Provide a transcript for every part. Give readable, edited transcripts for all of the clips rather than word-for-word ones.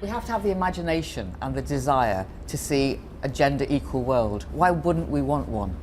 We have to have the imagination and the desire to see a gender equal world. Why wouldn't we want one?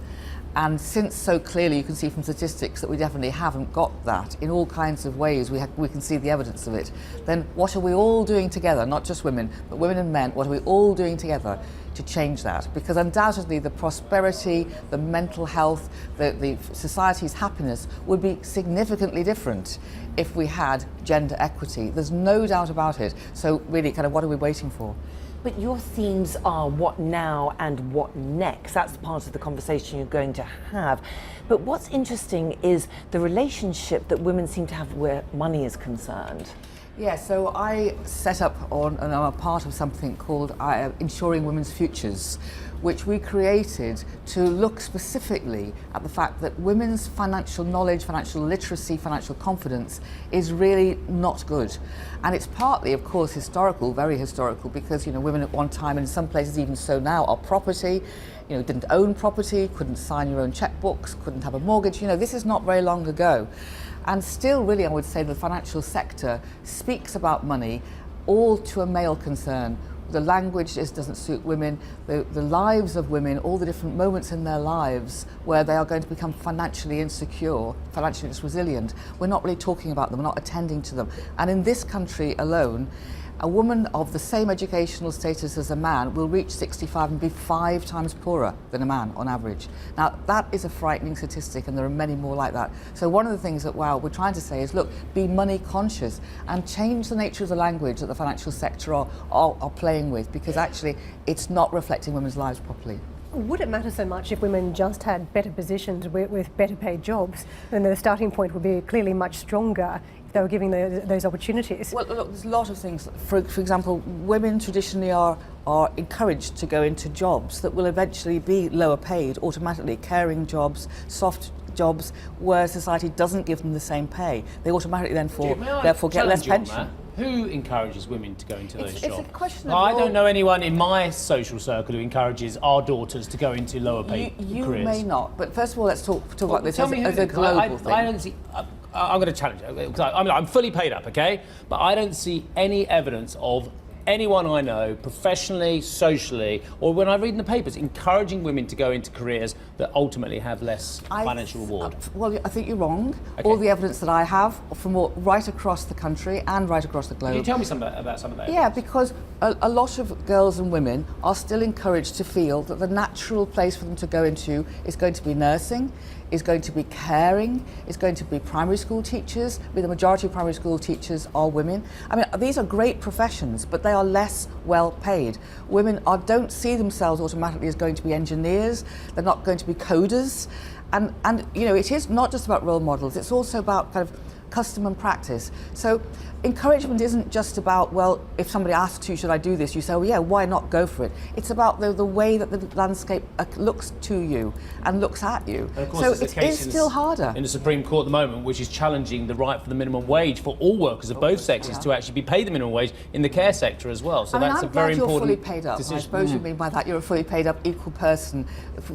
And since so clearly you can see from statistics that we definitely haven't got that in all kinds of ways, we can see the evidence of it, then what are we all doing together, not just women, but women and men, what are we all doing together to change that? Because undoubtedly the prosperity, the mental health, the society's happiness would be significantly different if we had gender equity. There's no doubt about it. So really, kind of, what are we waiting for? But your themes are what now and what next. That's part of the conversation you're going to have. But what's interesting is the relationship that women seem to have where money is concerned. Yeah, so I set up and I'm a part of something called Ensuring Women's Futures, which we created to look specifically at the fact that women's financial knowledge, financial literacy, financial confidence is really not good. And it's partly, of course, historical, very historical, because, you know, women at one time, and in some places even so now, are property, you know, didn't own property, couldn't sign your own checkbooks, couldn't have a mortgage. You know, this is not very long ago. And still, really, I would say the financial sector speaks about money all to a male concern. The language doesn't suit women, the lives of women, all the different moments in their lives where they are going to become financially insecure, financially resilient. We're not really talking about them, we're not attending to them. And in this country alone, a woman of the same educational status as a man will reach 65 and be 5 times poorer than a man on average. Now, that is a frightening statistic, and there are many more like that. So one of the things that we're trying to say is, look, be money conscious and change the nature of the language that the financial sector are playing with, because actually it's not reflecting women's lives properly. Would it matter so much if women just had better positions with better paid jobs? Then the starting point would be clearly much stronger if they were giving those opportunities. Well, look, there's a lot of things. For example, women traditionally are encouraged to go into jobs that will eventually be lower paid automatically, caring jobs, soft jobs where society doesn't give them the same pay. They automatically therefore get less pension. Who encourages women to go into those jobs? It's a question of I don't know anyone in my social circle who encourages our daughters to go into lower paid careers. You may not, but first of all, let's talk about this as a global thing. I don't see, I'm going to challenge it. I'm fully paid up, okay? But I don't see any evidence of anyone I know, professionally, socially, or when I read in the papers, encouraging women to go into careers that ultimately have less financial reward. Well, I think you're wrong. Okay. All the evidence that I have from right across the country and right across the globe. Can you tell me about some of that? Yeah, because a lot of girls and women are still encouraged to feel that the natural place for them to go into is going to be nursing, is going to be caring, is going to be primary school teachers. The majority of primary school teachers are women. I mean, these are great professions, but they are less well paid. Women don't see themselves automatically as going to be engineers. They're not going to be coders. And you know, it is not just about role models, it's also about kind of custom and practice. So encouragement isn't just about, well, if somebody asks you, should I do this? You say, oh yeah, why not, go for it. It's about the way that the landscape looks to you and looks at you. And of course, so it is still harder. In the Supreme Court at the moment, which is challenging the right for the minimum wage for all workers of both sexes to actually be paid the minimum wage in the care sector as well. So that's a very important you're fully paid up. decision. I suppose you mean by that you're a fully paid up equal person,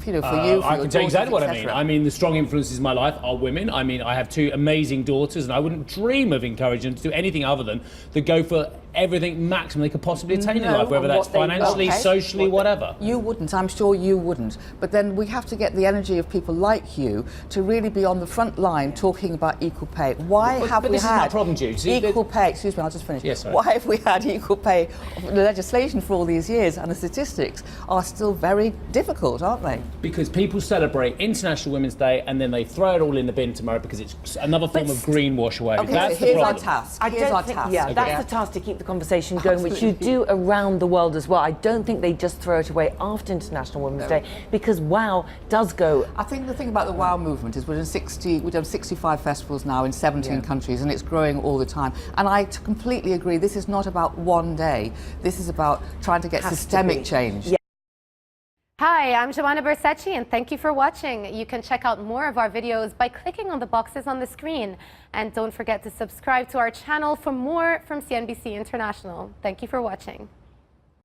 you know, for you, for I your can tell you exactly what I daughters, mean. I mean, the strong influences in my life are women. I mean, I have 2 amazing daughters, and I wouldn't dream of encouraging them to do anything other than to go for everything maximum they could possibly attain in life, whether that's financially, socially, whatever. You wouldn't, I'm sure you wouldn't. But then we have to get the energy of people like you to really be on the front line talking about equal pay. Why have we had problem, Jude. equal pay? Excuse me, I'll just finish. Yes, sorry. Why have we had equal pay legislation for all these years, and the statistics are still very difficult, aren't they? Because people celebrate International Women's Day and then they throw it all in the bin tomorrow because it's another form of greenwash away. Okay, that's so here's the our problem. task. Yeah, that's the task, to keep the conversation going, which you do around the world as well. I don't think they just throw it away after International Women's Day, because WOW does go. I think the thing about the WOW movement is we've done 65 festivals now in 17 countries, and it's growing all the time. And I completely agree, this is not about one day. This is about trying to get systemic change. Yeah. Hi, I'm Joanna Bersecci, and thank you for watching. You can check out more of our videos by clicking on the boxes on the screen. And don't forget to subscribe to our channel for more from CNBC International. Thank you for watching.